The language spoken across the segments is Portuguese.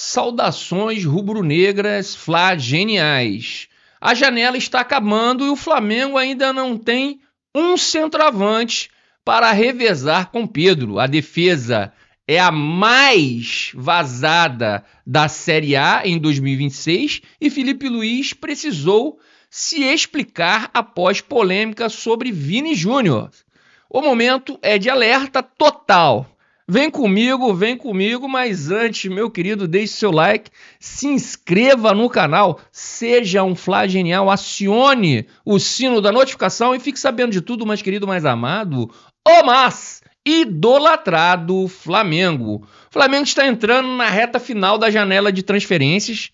Saudações rubro-negras flageniais. A janela está acabando e o Flamengo ainda não tem um centroavante para revezar com Pedro. A defesa é a mais vazada da Série A em 2026 e Felipe Luiz precisou se explicar após polêmica sobre Vini Júnior. O momento é de alerta total. Vem comigo, mas antes, meu querido, deixe seu like, se inscreva no canal, seja um flagenial, acione o sino da notificação e fique sabendo de tudo, mais querido, mais amado, o mais idolatrado Flamengo. O Flamengo está entrando na reta final da janela de transferências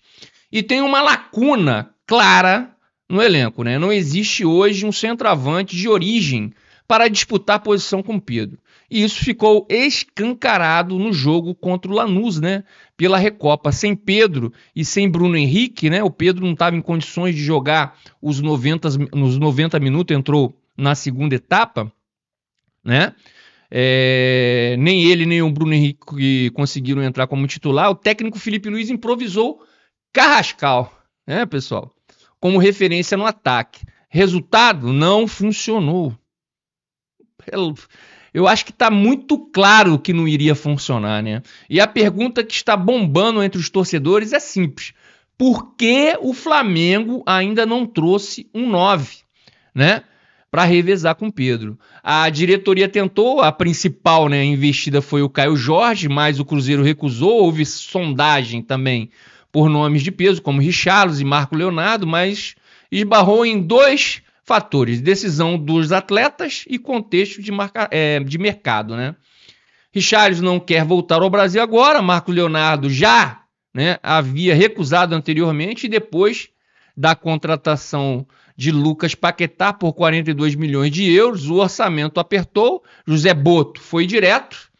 e tem uma lacuna clara no elenco, né? Não existe hoje um centroavante de origem para disputar a posição com Pedro. E isso ficou escancarado no jogo contra o Lanús, né? Pela Recopa. Sem Pedro e sem Bruno Henrique, né? O Pedro não estava em condições de jogar nos 90 minutos, entrou na segunda etapa, né? Nem ele, nem o Bruno Henrique conseguiram entrar como titular. O técnico Felipe Luiz improvisou Carrascal, né, pessoal? Como referência no ataque. Resultado, não funcionou. Eu acho que está muito claro que não iria funcionar, né? E a pergunta que está bombando entre os torcedores é simples. Por que o Flamengo ainda não trouxe um 9, né? Para revezar com o Pedro? A diretoria tentou, a principal, né, investida foi o Caio Jorge, mas o Cruzeiro recusou. Houve sondagem também por nomes de peso, como Richarlison e Marco Leonardo, mas esbarrou em dois fatores: decisão dos atletas e contexto de mercado, né? Richarlison não quer voltar ao Brasil agora, Marco Leonardo já, né, havia recusado anteriormente, e depois da contratação de Lucas Paquetá por 42 milhões de euros, o orçamento apertou, José Boto foi direto.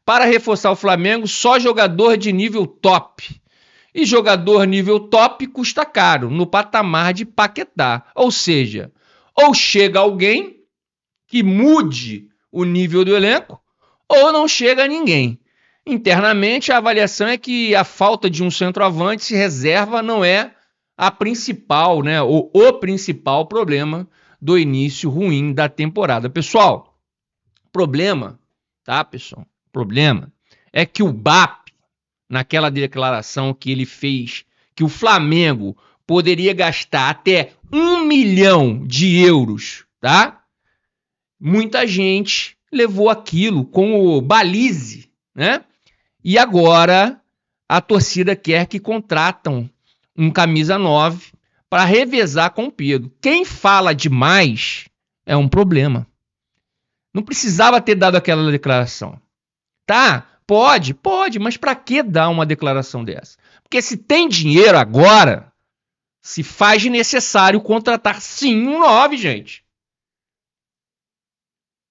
Para reforçar o Flamengo, só jogador de nível top. E jogador nível top custa caro, no patamar de Paquetá. Ou seja, ou chega alguém que mude o nível do elenco, ou não chega ninguém. Internamente, a avaliação é que a falta de um centroavante reserva não é a principal, né, o principal problema do início ruim da temporada. Pessoal, problema é que o BAP, naquela declaração que ele fez, que o Flamengo poderia gastar até 1 milhão de euros, tá? Muita gente levou aquilo como balize, né? E agora a torcida quer que contratam um camisa 9 para revezar com o Pedro. Quem fala demais é um problema. Não precisava ter dado aquela declaração. Tá? Pode, mas para que dar uma declaração dessa? Porque se tem dinheiro agora, se faz necessário contratar sim um 9, gente.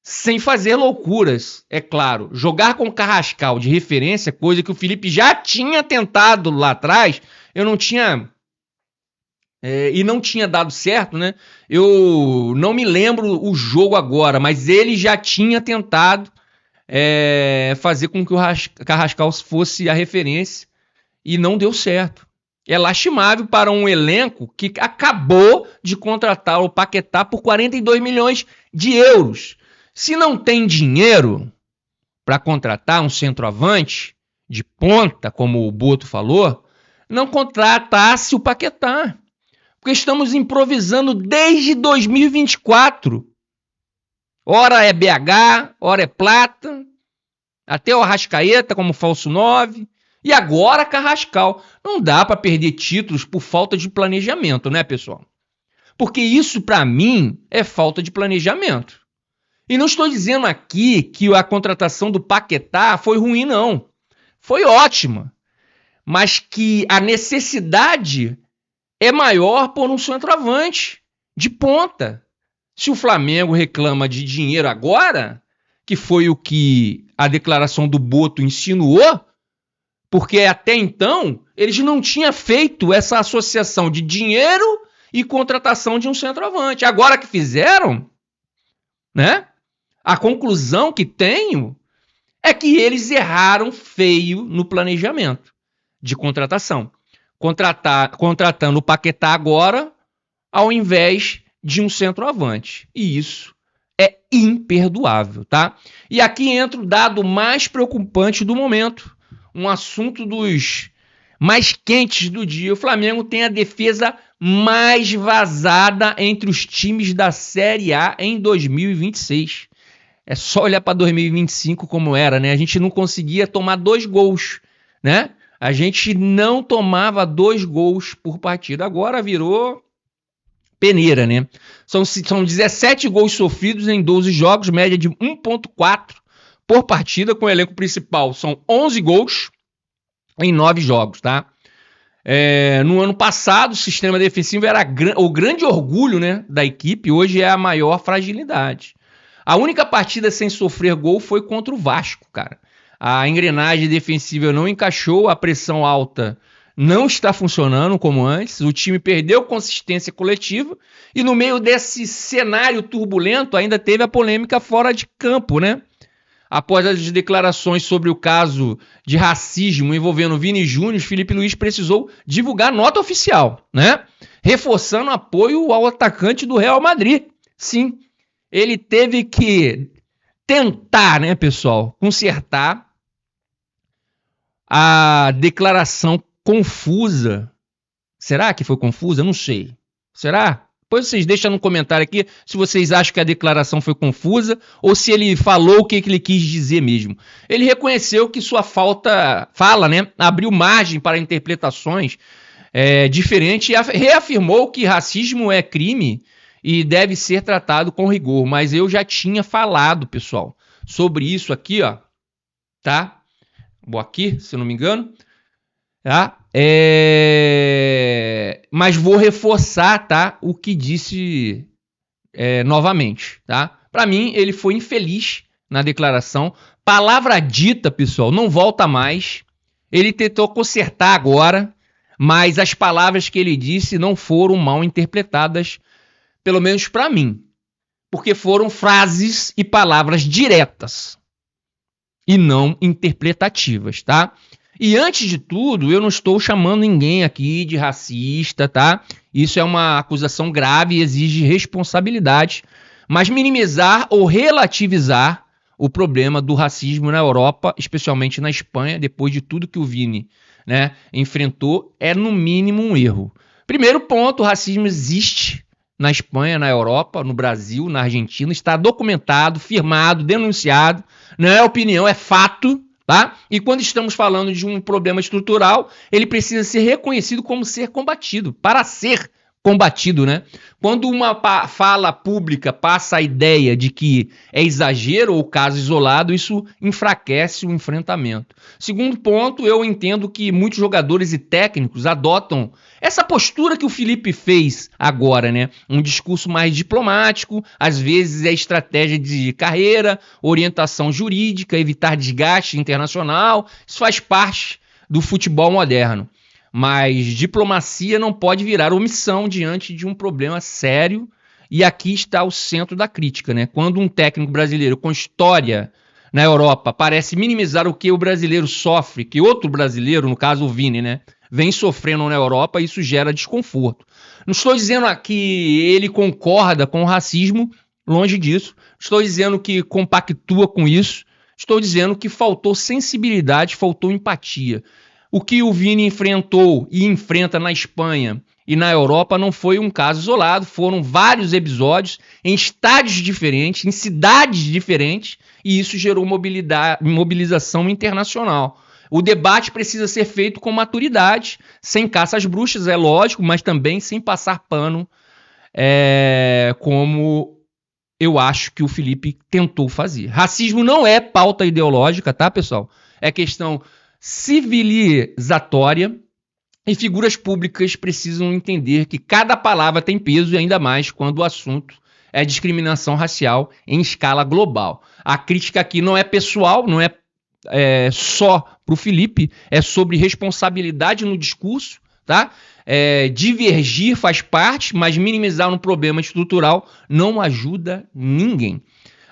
Sem fazer loucuras, é claro. Jogar com Carrascal de referência, coisa que o Felipe já tinha tentado lá atrás, eu não tinha... e não tinha dado certo, né? Eu não me lembro o jogo agora, mas ele já tinha tentado fazer com que o Carrascal fosse a referência e não deu certo. É lastimável para um elenco que acabou de contratar o Paquetá por 42 milhões de euros. Se não tem dinheiro para contratar um centroavante de ponta, como o Boto falou, não contratasse o Paquetá. Porque estamos improvisando desde 2024. Ora é BH, ora é Plata, até o Arrascaeta como falso 9, e agora Carrascal. Não dá para perder títulos por falta de planejamento, né, pessoal? Porque isso, para mim, é falta de planejamento. E não estou dizendo aqui que a contratação do Paquetá foi ruim, não. Foi ótima. Mas que a necessidade é maior por um centroavante de ponta. Se o Flamengo reclama de dinheiro agora, que foi o que a declaração do Boto insinuou, porque até então eles não tinham feito essa associação de dinheiro e contratação de um centroavante. Agora que fizeram, né? A conclusão que tenho é que eles erraram feio no planejamento. de contratação. Contratando o Paquetá agora, ao invés de um centroavante. E isso é imperdoável, tá? E aqui entra o dado mais preocupante do momento, um assunto dos mais quentes do dia. O Flamengo tem a defesa mais vazada entre os times da Série A em 2026. É só olhar para 2025 como era, né? A gente não conseguia tomar 2 gols, né? A gente não tomava 2 gols por partida. Agora virou peneira, né? São 17 gols sofridos em 12 jogos, média de 1,4 por partida, com o elenco principal. São 11 gols em 9 jogos, tá? No ano passado, o sistema defensivo era o grande orgulho, né, da equipe. Hoje é a maior fragilidade. A única partida sem sofrer gol foi contra o Vasco, cara. A engrenagem defensiva não encaixou, a pressão alta não está funcionando como antes, o time perdeu consistência coletiva e no meio desse cenário turbulento ainda teve a polêmica fora de campo, né? Após as declarações sobre o caso de racismo envolvendo Vini Júnior, Felipe Luiz precisou divulgar nota oficial, né? Reforçando apoio ao atacante do Real Madrid. Sim, ele teve que tentar, né, pessoal, consertar a declaração confusa. Será que foi confusa? Não sei. Será? Depois vocês deixam no comentário aqui se vocês acham que a declaração foi confusa ou se ele falou o que ele quis dizer mesmo. Ele reconheceu que sua fala, né, abriu margem para interpretações diferentes e reafirmou que racismo é crime e deve ser tratado com rigor. Mas eu já tinha falado, pessoal, sobre isso aqui, ó, tá? Vou aqui, se eu não me engano. Tá? Mas vou reforçar, tá, o que disse novamente. Tá? Para mim, ele foi infeliz na declaração. Palavra dita, pessoal, não volta mais. Ele tentou consertar agora, mas as palavras que ele disse não foram mal interpretadas, pelo menos para mim. Porque foram frases e palavras diretas e não interpretativas, tá? E antes de tudo, eu não estou chamando ninguém aqui de racista, tá? Isso é uma acusação grave e exige responsabilidade. Mas minimizar ou relativizar o problema do racismo na Europa, especialmente na Espanha, depois de tudo que o Vini, né, enfrentou, é no mínimo um erro. Primeiro ponto, o racismo existe na Espanha, na Europa, no Brasil, na Argentina, está documentado, firmado, denunciado. Não é opinião, é fato. Tá? E quando estamos falando de um problema estrutural, ele precisa ser reconhecido como ser combatido, para ser combatido, né? Quando uma fala pública passa a ideia de que é exagero ou caso isolado, isso enfraquece o enfrentamento. Segundo ponto, eu entendo que muitos jogadores e técnicos adotam essa postura que o Felipe fez agora, né? Um discurso mais diplomático, às vezes é estratégia de carreira, orientação jurídica, evitar desgaste internacional, isso faz parte do futebol moderno. Mas diplomacia não pode virar omissão diante de um problema sério, e aqui está o centro da crítica, né? Quando um técnico brasileiro com história na Europa parece minimizar o que o brasileiro sofre, que outro brasileiro, no caso o Vini, né, vem sofrendo na Europa, isso gera desconforto. Não estou dizendo que ele concorda com o racismo, longe disso. Estou dizendo que compactua com isso. Estou dizendo que faltou sensibilidade, faltou empatia. O que o Vini enfrentou e enfrenta na Espanha e na Europa não foi um caso isolado, foram vários episódios em estádios diferentes, em cidades diferentes, e isso gerou mobilização internacional. O debate precisa ser feito com maturidade, sem caça às bruxas, é lógico, mas também sem passar pano, como eu acho que o Felipe tentou fazer. Racismo não é pauta ideológica, tá, pessoal? É questão civilizatória, e figuras públicas precisam entender que cada palavra tem peso, e ainda mais quando o assunto é discriminação racial em escala global. A crítica aqui não é pessoal, não é só para o Felipe, é sobre responsabilidade no discurso, tá? Divergir faz parte, mas minimizar um problema estrutural não ajuda ninguém.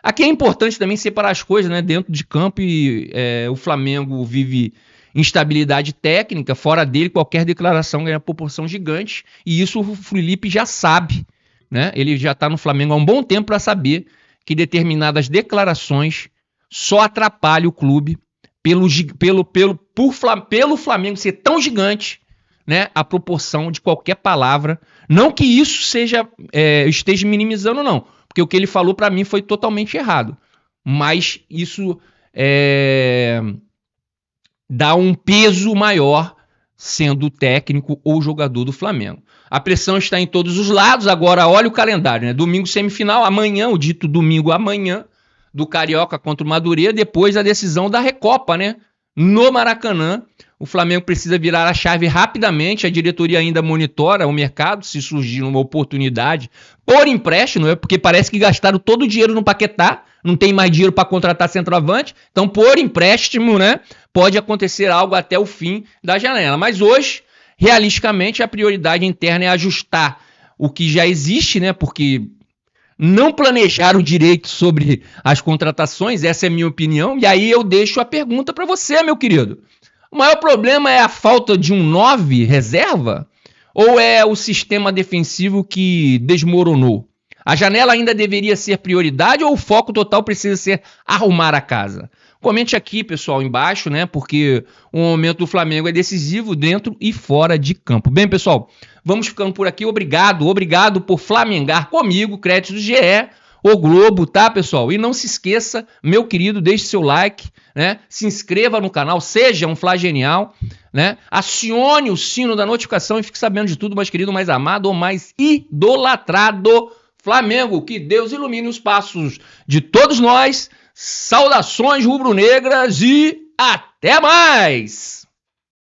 Aqui é importante também separar as coisas, né, dentro de campo, e o Flamengo vive instabilidade técnica, fora dele qualquer declaração ganha proporção gigante, e isso o Felipe já sabe, né? Ele já está no Flamengo há um bom tempo para saber que determinadas declarações só atrapalham o clube pelo Flamengo ser tão gigante, né? A proporção de qualquer palavra. Não que isso esteja minimizando, não, porque o que ele falou para mim foi totalmente errado. Mas isso dá um peso maior sendo técnico ou jogador do Flamengo. A pressão está em todos os lados. Agora olha o calendário, né? Domingo semifinal, amanhã, o dito domingo amanhã, do Carioca contra o Madureira, depois a decisão da Recopa, né? No Maracanã. O Flamengo precisa virar a chave rapidamente. A diretoria ainda monitora o mercado, se surgir uma oportunidade por empréstimo, porque parece que gastaram todo o dinheiro no Paquetá, não tem mais dinheiro para contratar centroavante, então por empréstimo, né, pode acontecer algo até o fim da janela. Mas hoje, realisticamente, a prioridade interna é ajustar o que já existe, né, porque não planejaram direito sobre as contratações, essa é a minha opinião, e aí eu deixo a pergunta para você, meu querido. O maior problema é a falta de um 9 reserva? Ou é o sistema defensivo que desmoronou? A janela ainda deveria ser prioridade ou o foco total precisa ser arrumar a casa? Comente aqui, pessoal, embaixo, né? Porque o momento do Flamengo é decisivo dentro e fora de campo. Bem, pessoal, vamos ficando por aqui. Obrigado por flamengar comigo. Crédito do GE, O Globo, tá, pessoal? E não se esqueça, meu querido, deixe seu like, né? Se inscreva no canal, seja um flagenial, né? Acione o sino da notificação e fique sabendo de tudo, mais querido, mais amado ou mais idolatrado Flamengo. Que Deus ilumine os passos de todos nós. Saudações rubro-negras e até mais!